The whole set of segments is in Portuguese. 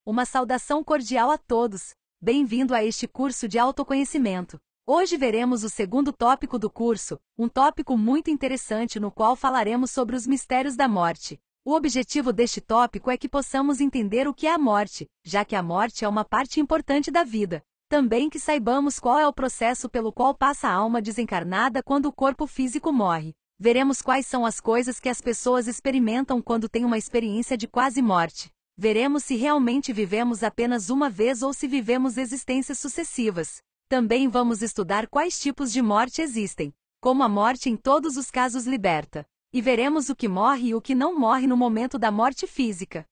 Uma saudação cordial a todos. Bem-vindo a este curso de autoconhecimento. Hoje veremos o segundo tópico do curso, um tópico muito interessante no qual falaremos sobre os mistérios da morte. O objetivo deste tópico é que possamos entender o que é a morte, já que a morte é uma parte importante da vida. Também que saibamos qual é o processo pelo qual passa a alma desencarnada quando o corpo físico morre. Veremos quais são as coisas que as pessoas experimentam quando têm uma experiência de quase morte. Veremos se realmente vivemos apenas uma vez ou se vivemos existências sucessivas. Também vamos estudar quais tipos de morte existem, como a morte em todos os casos liberta. E veremos o que morre e o que não morre no momento da morte física.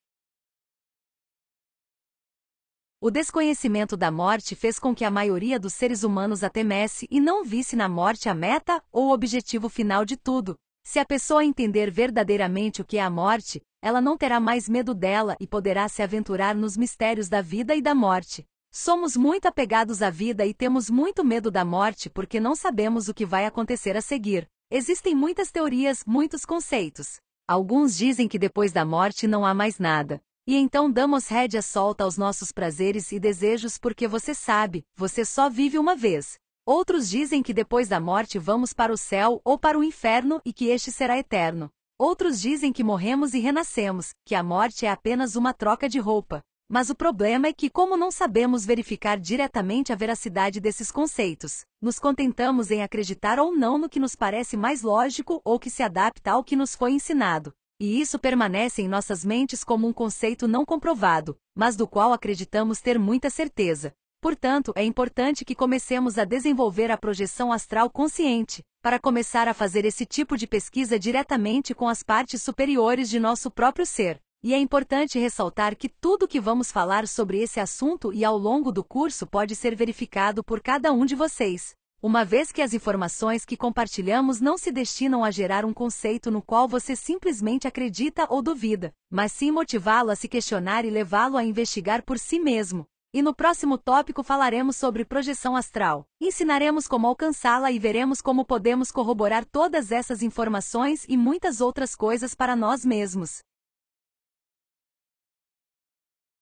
O desconhecimento da morte fez com que a maioria dos seres humanos a temesse e não visse na morte a meta ou o objetivo final de tudo. Se a pessoa entender verdadeiramente o que é a morte, ela não terá mais medo dela e poderá se aventurar nos mistérios da vida e da morte. Somos muito apegados à vida e temos muito medo da morte porque não sabemos o que vai acontecer a seguir. Existem muitas teorias, muitos conceitos. Alguns dizem que depois da morte não há mais nada. E então damos rédea solta aos nossos prazeres e desejos porque você sabe, você só vive uma vez. Outros dizem que depois da morte vamos para o céu ou para o inferno e que este será eterno. Outros dizem que morremos e renascemos, que a morte é apenas uma troca de roupa. Mas o problema é que, como não sabemos verificar diretamente a veracidade desses conceitos, nos contentamos em acreditar ou não no que nos parece mais lógico ou que se adapta ao que nos foi ensinado. E isso permanece em nossas mentes como um conceito não comprovado, mas do qual acreditamos ter muita certeza. Portanto, é importante que comecemos a desenvolver a projeção astral consciente, para começar a fazer esse tipo de pesquisa diretamente com as partes superiores de nosso próprio ser. E é importante ressaltar que tudo que vamos falar sobre esse assunto e ao longo do curso pode ser verificado por cada um de vocês, uma vez que as informações que compartilhamos não se destinam a gerar um conceito no qual você simplesmente acredita ou duvida, mas sim motivá-lo a se questionar e levá-lo a investigar por si mesmo. E no próximo tópico falaremos sobre projeção astral, ensinaremos como alcançá-la e veremos como podemos corroborar todas essas informações e muitas outras coisas para nós mesmos.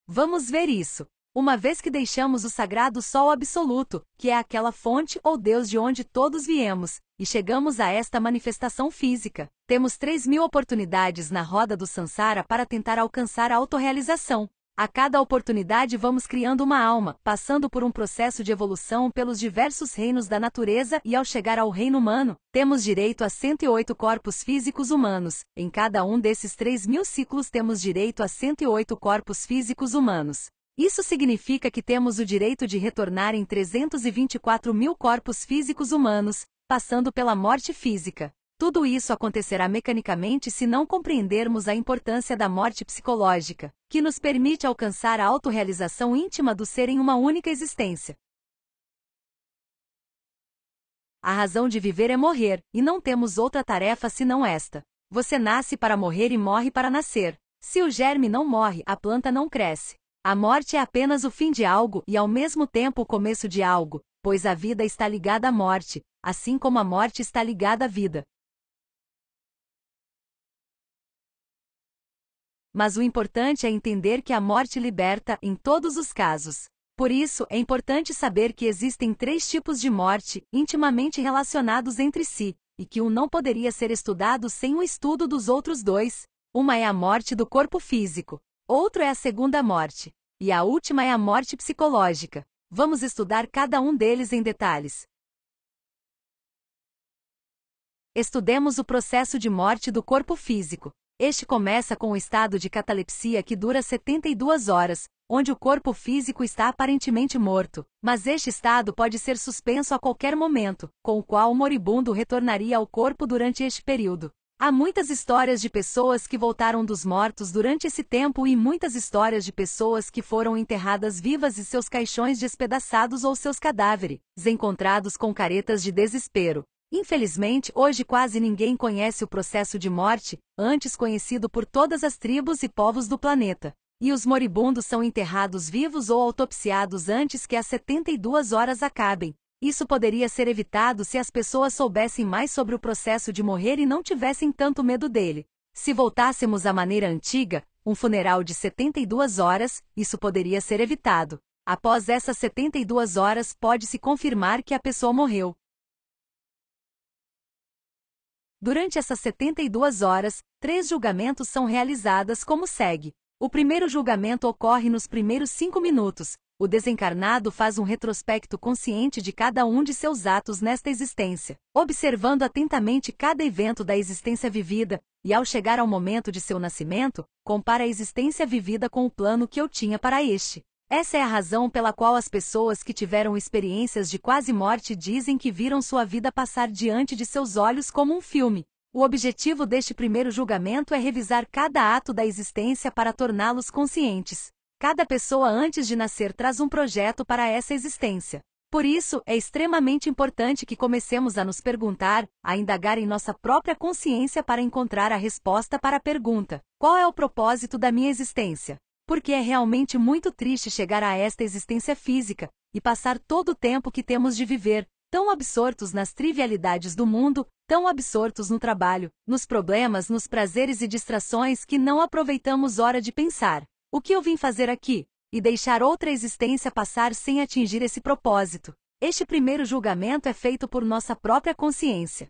Vamos ver isso. Uma vez que deixamos o sagrado Sol Absoluto, que é aquela fonte ou Deus de onde todos viemos, e chegamos a esta manifestação física, temos 3.000 oportunidades na roda do Sansara para tentar alcançar a autorrealização. A cada oportunidade vamos criando uma alma, passando por um processo de evolução pelos diversos reinos da natureza e ao chegar ao reino humano, temos direito a 108 corpos físicos humanos. Em cada um desses 3.000 ciclos temos direito a 108 corpos físicos humanos. Isso significa que temos o direito de retornar em 324.000 corpos físicos humanos, passando pela morte física. Tudo isso acontecerá mecanicamente se não compreendermos a importância da morte psicológica, que nos permite alcançar a autorrealização íntima do ser em uma única existência. A razão de viver é morrer, e não temos outra tarefa senão esta. Você nasce para morrer e morre para nascer. Se o germe não morre, a planta não cresce. A morte é apenas o fim de algo e ao mesmo tempo o começo de algo, pois a vida está ligada à morte, assim como a morte está ligada à vida. Mas o importante é entender que a morte liberta em todos os casos. Por isso, é importante saber que existem 3 tipos de morte, intimamente relacionados entre si, e que um não poderia ser estudado sem o estudo dos outros 2. Uma é a morte do corpo físico, outro é a segunda morte, e a última é a morte psicológica. Vamos estudar cada um deles em detalhes. Estudemos o processo de morte do corpo físico. Este começa com o estado de catalepsia que dura 72 horas, onde o corpo físico está aparentemente morto, mas este estado pode ser suspenso a qualquer momento, com o qual o moribundo retornaria ao corpo durante este período. Há muitas histórias de pessoas que voltaram dos mortos durante esse tempo e muitas histórias de pessoas que foram enterradas vivas e seus caixões despedaçados ou seus cadáveres, encontrados com caretas de desespero. Infelizmente, hoje quase ninguém conhece o processo de morte, antes conhecido por todas as tribos e povos do planeta. E os moribundos são enterrados vivos ou autopsiados antes que as 72 horas acabem. Isso poderia ser evitado se as pessoas soubessem mais sobre o processo de morrer e não tivessem tanto medo dele. Se voltássemos à maneira antiga, um funeral de 72 horas, isso poderia ser evitado. Após essas 72 horas pode-se confirmar que a pessoa morreu. Durante essas 72 horas, 3 julgamentos são realizados como segue. O primeiro julgamento ocorre nos primeiros 5 minutos. O desencarnado faz um retrospecto consciente de cada um de seus atos nesta existência, observando atentamente cada evento da existência vivida, e ao chegar ao momento de seu nascimento, compara a existência vivida com o plano que eu tinha para este. Essa é a razão pela qual as pessoas que tiveram experiências de quase morte dizem que viram sua vida passar diante de seus olhos como um filme. O objetivo deste primeiro julgamento é revisar cada ato da existência para torná-los conscientes. Cada pessoa antes de nascer traz um projeto para essa existência. Por isso, é extremamente importante que comecemos a nos perguntar, a indagar em nossa própria consciência para encontrar a resposta para a pergunta: qual é o propósito da minha existência? Porque é realmente muito triste chegar a esta existência física e passar todo o tempo que temos de viver, tão absortos nas trivialidades do mundo, tão absortos no trabalho, nos problemas, nos prazeres e distrações que não aproveitamos hora de pensar: o que eu vim fazer aqui? E deixar outra existência passar sem atingir esse propósito. Este primeiro julgamento é feito por nossa própria consciência.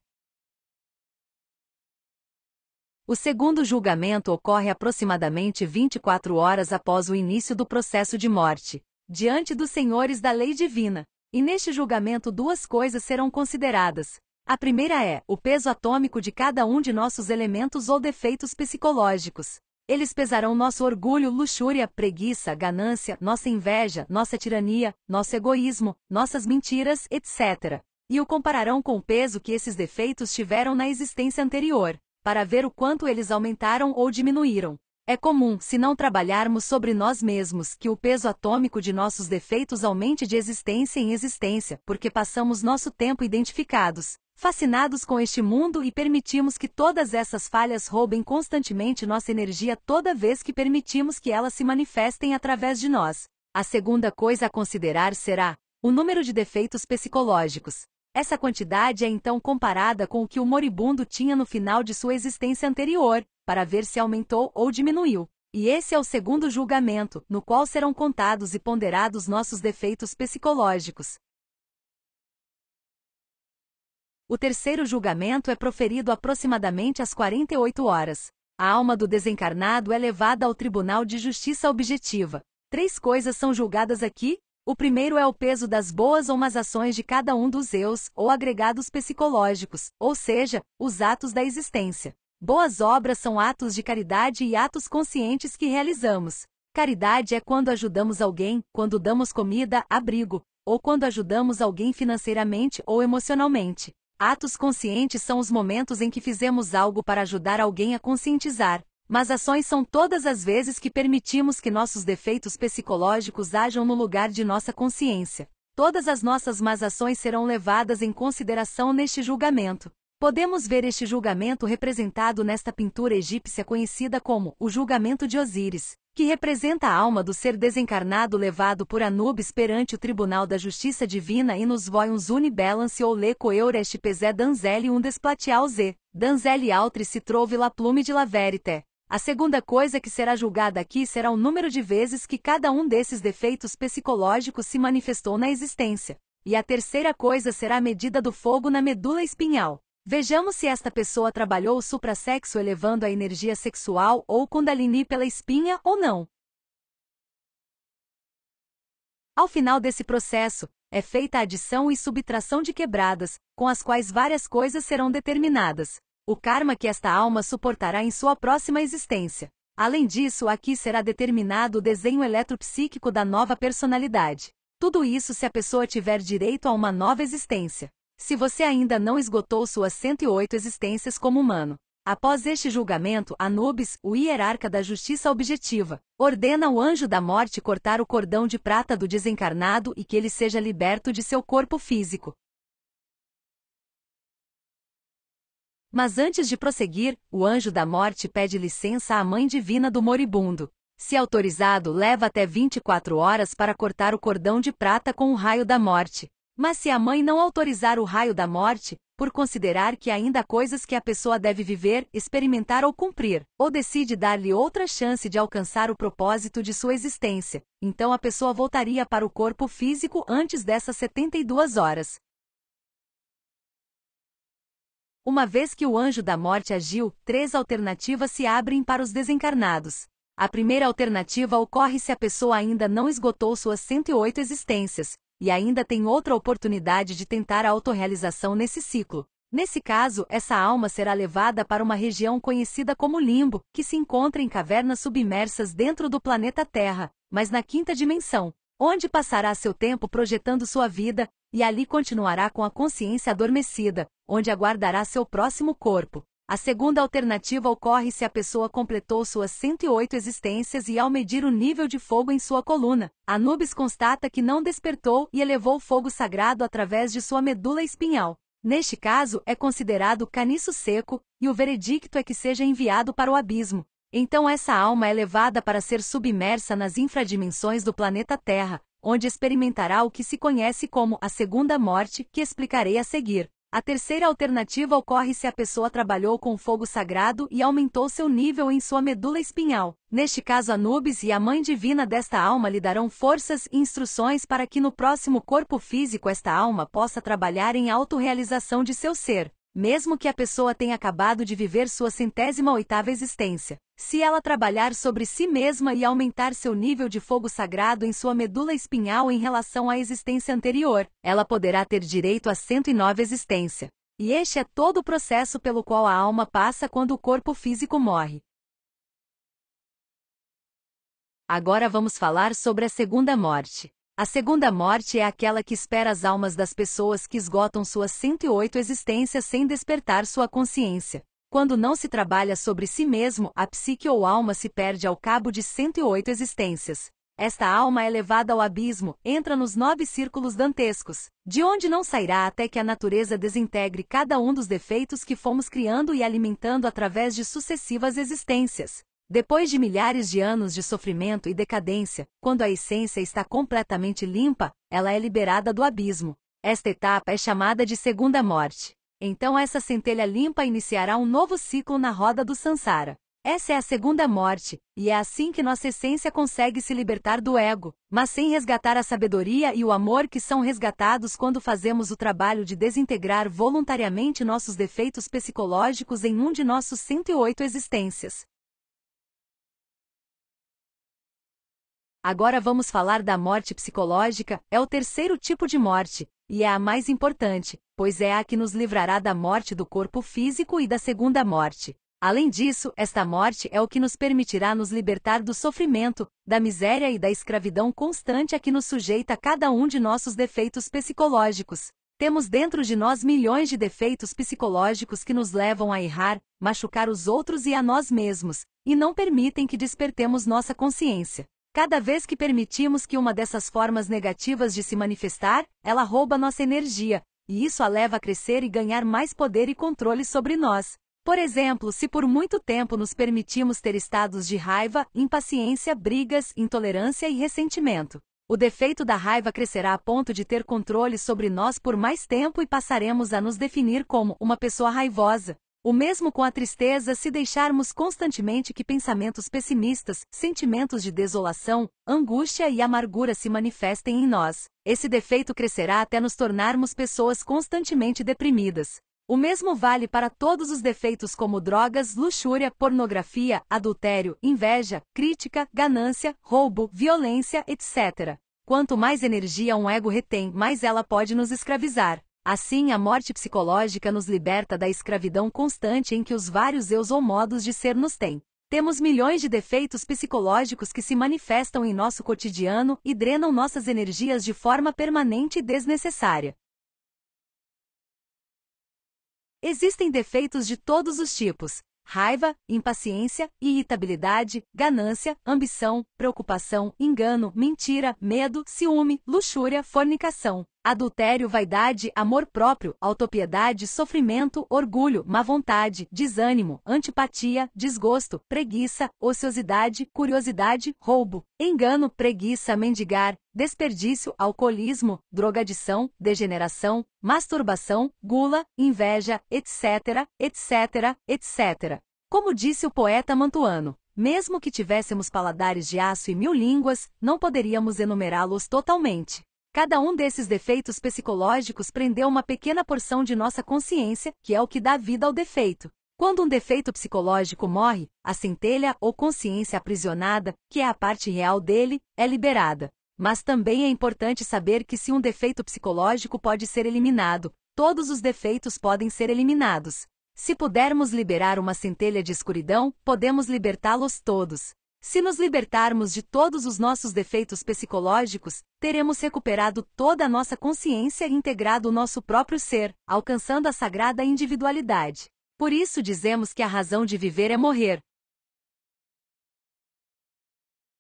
O segundo julgamento ocorre aproximadamente 24 horas após o início do processo de morte, diante dos senhores da lei divina. E neste julgamento 2 coisas serão consideradas. A primeira é o peso atômico de cada um de nossos elementos ou defeitos psicológicos. Eles pesarão nosso orgulho, luxúria, preguiça, ganância, nossa inveja, nossa tirania, nosso egoísmo, nossas mentiras, etc. E o compararão com o peso que esses defeitos tiveram na existência anterior, para ver o quanto eles aumentaram ou diminuíram. É comum, se não trabalharmos sobre nós mesmos, que o peso atômico de nossos defeitos aumente de existência em existência, porque passamos nosso tempo identificados, fascinados com este mundo e permitimos que todas essas falhas roubem constantemente nossa energia toda vez que permitimos que elas se manifestem através de nós. A segunda coisa a considerar será o número de defeitos psicológicos. Essa quantidade é então comparada com o que o moribundo tinha no final de sua existência anterior, para ver se aumentou ou diminuiu. E esse é o segundo julgamento, no qual serão contados e ponderados nossos defeitos psicológicos. O terceiro julgamento é proferido aproximadamente às 48 horas. A alma do desencarnado é levada ao Tribunal de Justiça Objetiva. 3 coisas são julgadas aqui. O primeiro é o peso das boas ou más ações de cada um dos eus, ou agregados psicológicos, ou seja, os atos da existência. Boas obras são atos de caridade e atos conscientes que realizamos. Caridade é quando ajudamos alguém, quando damos comida, abrigo, ou quando ajudamos alguém financeiramente ou emocionalmente. Atos conscientes são os momentos em que fizemos algo para ajudar alguém a conscientizar. Mas ações são todas as vezes que permitimos que nossos defeitos psicológicos ajam no lugar de nossa consciência. Todas as nossas más ações serão levadas em consideração neste julgamento. Podemos ver este julgamento representado nesta pintura egípcia conhecida como o julgamento de Osíris, que representa a alma do ser desencarnado levado por Anubis perante o Tribunal da Justiça Divina e nos voions unibalance ou le coeureste pesé danzeli un desplatial z, danzeli altri se trove la plume de la verite. A segunda coisa que será julgada aqui será o número de vezes que cada um desses defeitos psicológicos se manifestou na existência. E a terceira coisa será a medida do fogo na medula espinhal. Vejamos se esta pessoa trabalhou o suprassexo elevando a energia sexual ou Kundalini pela espinha ou não. Ao final desse processo, é feita a adição e subtração de quebradas, com as quais várias coisas serão determinadas. O karma que esta alma suportará em sua próxima existência. Além disso, aqui será determinado o desenho eletropsíquico da nova personalidade. Tudo isso se a pessoa tiver direito a uma nova existência. Se você ainda não esgotou suas 108 existências como humano. Após este julgamento, Anubis, o hierarca da justiça objetiva, ordena ao anjo da morte cortar o cordão de prata do desencarnado e que ele seja liberto de seu corpo físico. Mas antes de prosseguir, o anjo da morte pede licença à mãe divina do moribundo. Se autorizado, leva até 24 horas para cortar o cordão de prata com o raio da morte. Mas se a mãe não autorizar o raio da morte, por considerar que ainda há coisas que a pessoa deve viver, experimentar ou cumprir, ou decide dar-lhe outra chance de alcançar o propósito de sua existência, então a pessoa voltaria para o corpo físico antes dessas 72 horas. Uma vez que o anjo da morte agiu, 3 alternativas se abrem para os desencarnados. A primeira alternativa ocorre se a pessoa ainda não esgotou suas 108 existências, e ainda tem outra oportunidade de tentar a autorrealização nesse ciclo. Nesse caso, essa alma será levada para uma região conhecida como limbo, que se encontra em cavernas submersas dentro do planeta Terra, mas na 5ª dimensão, onde passará seu tempo projetando sua vida, e ali continuará com a consciência adormecida, onde aguardará seu próximo corpo. A segunda alternativa ocorre se a pessoa completou suas 108 existências e ao medir o nível de fogo em sua coluna, Anubis constata que não despertou e elevou o fogo sagrado através de sua medula espinhal. Neste caso, é considerado caniço seco, e o veredicto é que seja enviado para o abismo. Então essa alma é levada para ser submersa nas infradimensões do planeta Terra, onde experimentará o que se conhece como a segunda morte, que explicarei a seguir. A terceira alternativa ocorre se a pessoa trabalhou com o fogo sagrado e aumentou seu nível em sua medula espinhal. Neste caso, Anubis e a Mãe Divina desta alma lhe darão forças e instruções para que no próximo corpo físico esta alma possa trabalhar em autorrealização de seu ser, mesmo que a pessoa tenha acabado de viver sua 108ª existência. Se ela trabalhar sobre si mesma e aumentar seu nível de fogo sagrado em sua medula espinhal em relação à existência anterior, ela poderá ter direito a 109 existência. E este é todo o processo pelo qual a alma passa quando o corpo físico morre. Agora vamos falar sobre a segunda morte. A segunda morte é aquela que espera as almas das pessoas que esgotam suas 108 existências sem despertar sua consciência. Quando não se trabalha sobre si mesmo, a psique ou alma se perde ao cabo de 108 existências. Esta alma é levada ao abismo, entra nos 9 círculos dantescos, de onde não sairá até que a natureza desintegre cada um dos defeitos que fomos criando e alimentando através de sucessivas existências. Depois de milhares de anos de sofrimento e decadência, quando a essência está completamente limpa, ela é liberada do abismo. Esta etapa é chamada de segunda morte. Então essa centelha limpa iniciará um novo ciclo na roda do Sansara. Essa é a segunda morte, e é assim que nossa essência consegue se libertar do ego, mas sem resgatar a sabedoria e o amor que são resgatados quando fazemos o trabalho de desintegrar voluntariamente nossos defeitos psicológicos em um de nossos 108 existências. Agora vamos falar da morte psicológica, é o terceiro tipo de morte, e é a mais importante, pois é a que nos livrará da morte do corpo físico e da segunda morte. Além disso, esta morte é o que nos permitirá nos libertar do sofrimento, da miséria e da escravidão constante a que nos sujeita cada um de nossos defeitos psicológicos. Temos dentro de nós milhões de defeitos psicológicos que nos levam a errar, machucar os outros e a nós mesmos, e não permitem que despertemos nossa consciência. Cada vez que permitimos que uma dessas formas negativas de se manifestar, ela rouba nossa energia, e isso a leva a crescer e ganhar mais poder e controle sobre nós. Por exemplo, se por muito tempo nos permitimos ter estados de raiva, impaciência, brigas, intolerância e ressentimento, o defeito da raiva crescerá a ponto de ter controle sobre nós por mais tempo e passaremos a nos definir como uma pessoa raivosa. O mesmo com a tristeza, se deixarmos constantemente que pensamentos pessimistas, sentimentos de desolação, angústia e amargura se manifestem em nós. Esse defeito crescerá até nos tornarmos pessoas constantemente deprimidas. O mesmo vale para todos os defeitos como drogas, luxúria, pornografia, adultério, inveja, crítica, ganância, roubo, violência, etc. Quanto mais energia um ego retém, mais ela pode nos escravizar. Assim, a morte psicológica nos liberta da escravidão constante em que os vários eus ou modos de ser nos têm. Temos milhões de defeitos psicológicos que se manifestam em nosso cotidiano e drenam nossas energias de forma permanente e desnecessária. Existem defeitos de todos os tipos: raiva, impaciência, irritabilidade, ganância, ambição, preocupação, engano, mentira, medo, ciúme, luxúria, fornicação. adultério, vaidade, amor próprio, autopiedade, sofrimento, orgulho, má vontade, desânimo, antipatia, desgosto, preguiça, ociosidade, curiosidade, roubo, engano, preguiça, mendigar, desperdício, alcoolismo, drogadição, degeneração, masturbação, gula, inveja, etc., etc., etc. Como disse o poeta Mantuano, mesmo que tivéssemos paladares de aço e 1000 línguas, não poderíamos enumerá-los totalmente. Cada um desses defeitos psicológicos prendeu uma pequena porção de nossa consciência, que é o que dá vida ao defeito. Quando um defeito psicológico morre, a centelha ou consciência aprisionada, que é a parte real dele, é liberada. Mas também é importante saber que se um defeito psicológico pode ser eliminado, todos os defeitos podem ser eliminados. Se pudermos liberar uma centelha de escuridão, podemos libertá-los todos. Se nos libertarmos de todos os nossos defeitos psicológicos, teremos recuperado toda a nossa consciência e integrado o nosso próprio ser, alcançando a sagrada individualidade. Por isso dizemos que a razão de viver é morrer.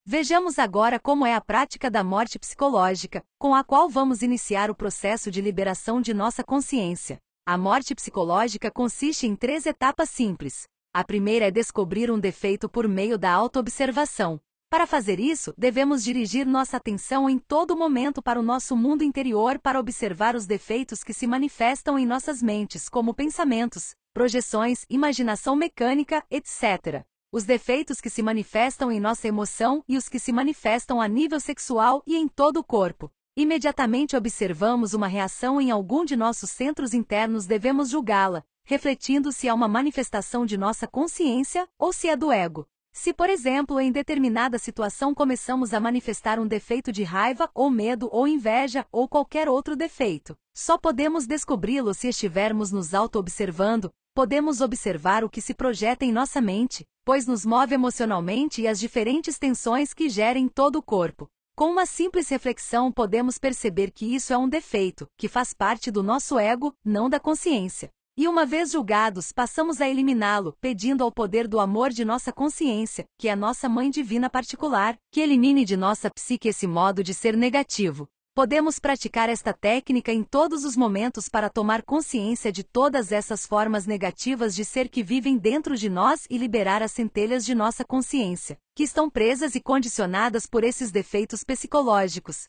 Vejamos agora como é a prática da morte psicológica, com a qual vamos iniciar o processo de liberação de nossa consciência. A morte psicológica consiste em 3 etapas simples. A primeira é descobrir um defeito por meio da autoobservação. Para fazer isso, devemos dirigir nossa atenção em todo momento para o nosso mundo interior para observar os defeitos que se manifestam em nossas mentes, como pensamentos, projeções, imaginação mecânica, etc. Os defeitos que se manifestam em nossa emoção e os que se manifestam a nível sexual e em todo o corpo. Imediatamente observamos uma reação em algum de nossos centros internos, devemos julgá-la, refletindo se é uma manifestação de nossa consciência ou se é do ego. Se, por exemplo, em determinada situação começamos a manifestar um defeito de raiva ou medo ou inveja ou qualquer outro defeito, só podemos descobri-lo se estivermos nos auto-observando. Podemos observar o que se projeta em nossa mente, pois nos move emocionalmente, e as diferentes tensões que gerem todo o corpo. Com uma simples reflexão podemos perceber que isso é um defeito, que faz parte do nosso ego, não da consciência. E uma vez julgados, passamos a eliminá-lo, pedindo ao poder do amor de nossa consciência, que é a nossa Mãe Divina particular, que elimine de nossa psique esse modo de ser negativo. Podemos praticar esta técnica em todos os momentos para tomar consciência de todas essas formas negativas de ser que vivem dentro de nós e liberar as centelhas de nossa consciência, que estão presas e condicionadas por esses defeitos psicológicos.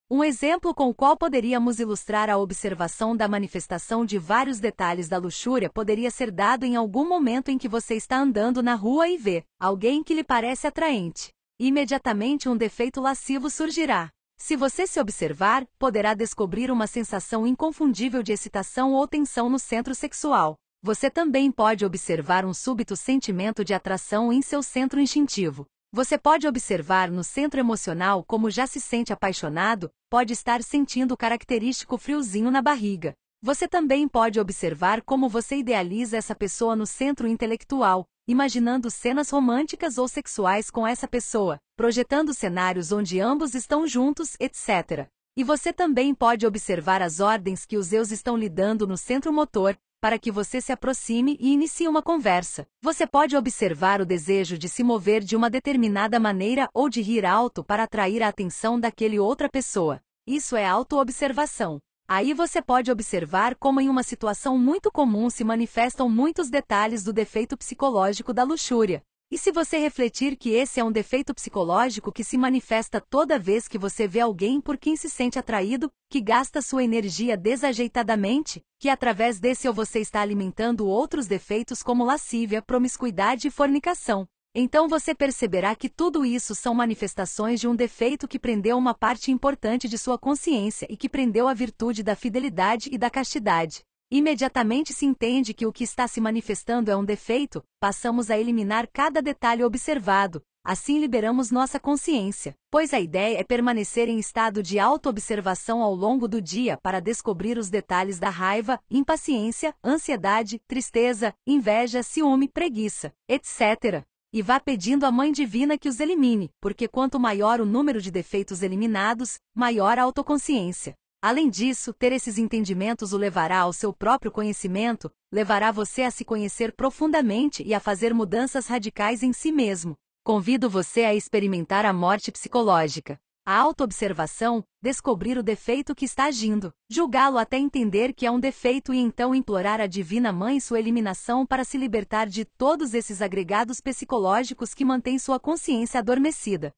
Um exemplo com o qual poderíamos ilustrar a observação da manifestação de vários detalhes da luxúria poderia ser dado em algum momento em que você está andando na rua e vê alguém que lhe parece atraente. Imediatamente um defeito lascivo surgirá. Se você se observar, poderá descobrir uma sensação inconfundível de excitação ou tensão no centro sexual. Você também pode observar um súbito sentimento de atração em seu centro instintivo. Você pode observar no centro emocional como já se sente apaixonado, pode estar sentindo o característico friozinho na barriga. Você também pode observar como você idealiza essa pessoa no centro intelectual, imaginando cenas românticas ou sexuais com essa pessoa, projetando cenários onde ambos estão juntos, etc. E você também pode observar as ordens que os eus estão lhe dando no centro motor, para que você se aproxime e inicie uma conversa. Você pode observar o desejo de se mover de uma determinada maneira ou de rir alto para atrair a atenção daquele outra pessoa. Isso é autoobservação. Aí você pode observar como em uma situação muito comum se manifestam muitos detalhes do defeito psicológico da luxúria. E se você refletir que esse é um defeito psicológico que se manifesta toda vez que você vê alguém por quem se sente atraído, que gasta sua energia desajeitadamente, que através desse ou você está alimentando outros defeitos como lascívia, promiscuidade e fornicação. Então você perceberá que tudo isso são manifestações de um defeito que prendeu uma parte importante de sua consciência e que prendeu a virtude da fidelidade e da castidade. Imediatamente se entende que o que está se manifestando é um defeito, passamos a eliminar cada detalhe observado, assim liberamos nossa consciência, pois a ideia é permanecer em estado de auto-observação ao longo do dia para descobrir os detalhes da raiva, impaciência, ansiedade, tristeza, inveja, ciúme, preguiça, etc. E vá pedindo à Mãe Divina que os elimine, porque quanto maior o número de defeitos eliminados, maior a autoconsciência. Além disso, ter esses entendimentos o levará ao seu próprio conhecimento, levará você a se conhecer profundamente e a fazer mudanças radicais em si mesmo. Convido você a experimentar a morte psicológica. A autoobservação, descobrir o defeito que está agindo, julgá-lo até entender que é um defeito e então implorar à Divina Mãe sua eliminação para se libertar de todos esses agregados psicológicos que mantêm sua consciência adormecida.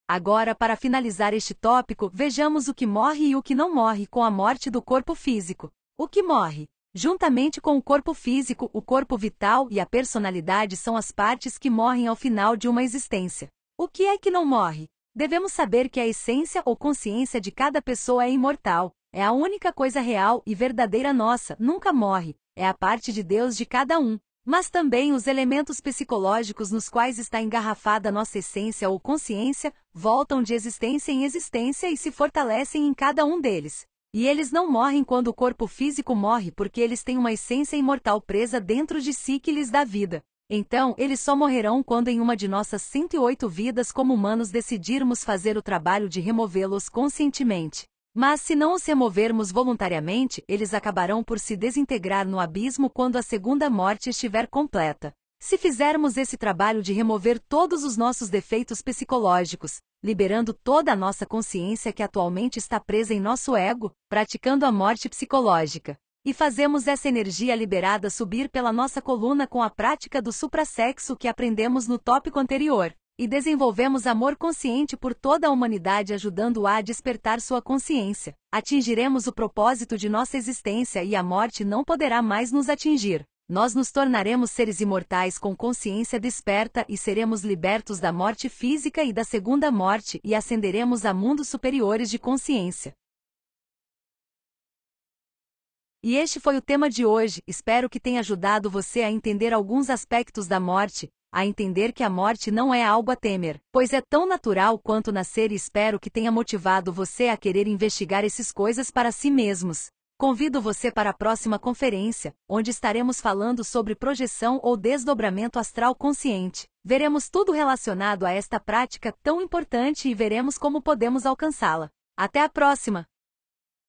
Agora, para finalizar este tópico, vejamos o que morre e o que não morre com a morte do corpo físico. O que morre? Juntamente com o corpo físico, o corpo vital e a personalidade são as partes que morrem ao final de uma existência. O que é que não morre? Devemos saber que a essência ou consciência de cada pessoa é imortal, é a única coisa real e verdadeira nossa, nunca morre, é a parte de Deus de cada um. Mas também os elementos psicológicos nos quais está engarrafada nossa essência ou consciência, voltam de existência em existência e se fortalecem em cada um deles. E eles não morrem quando o corpo físico morre porque eles têm uma essência imortal presa dentro de si que lhes dá vida. Então, eles só morrerão quando em uma de nossas 108 vidas como humanos decidirmos fazer o trabalho de removê-los conscientemente. Mas se não os removermos voluntariamente, eles acabarão por se desintegrar no abismo quando a segunda morte estiver completa. Se fizermos esse trabalho de remover todos os nossos defeitos psicológicos, liberando toda a nossa consciência que atualmente está presa em nosso ego, praticando a morte psicológica, e fazemos essa energia liberada subir pela nossa coluna com a prática do suprassexo que aprendemos no tópico anterior, e desenvolvemos amor consciente por toda a humanidade ajudando-a a despertar sua consciência, atingiremos o propósito de nossa existência e a morte não poderá mais nos atingir. Nós nos tornaremos seres imortais com consciência desperta e seremos libertos da morte física e da segunda morte e ascenderemos a mundos superiores de consciência. E este foi o tema de hoje, espero que tenha ajudado você a entender alguns aspectos da morte, a entender que a morte não é algo a temer, pois é tão natural quanto nascer e espero que tenha motivado você a querer investigar essas coisas para si mesmos. Convido você para a próxima conferência, onde estaremos falando sobre projeção ou desdobramento astral consciente. Veremos tudo relacionado a esta prática tão importante e veremos como podemos alcançá-la. Até a próxima!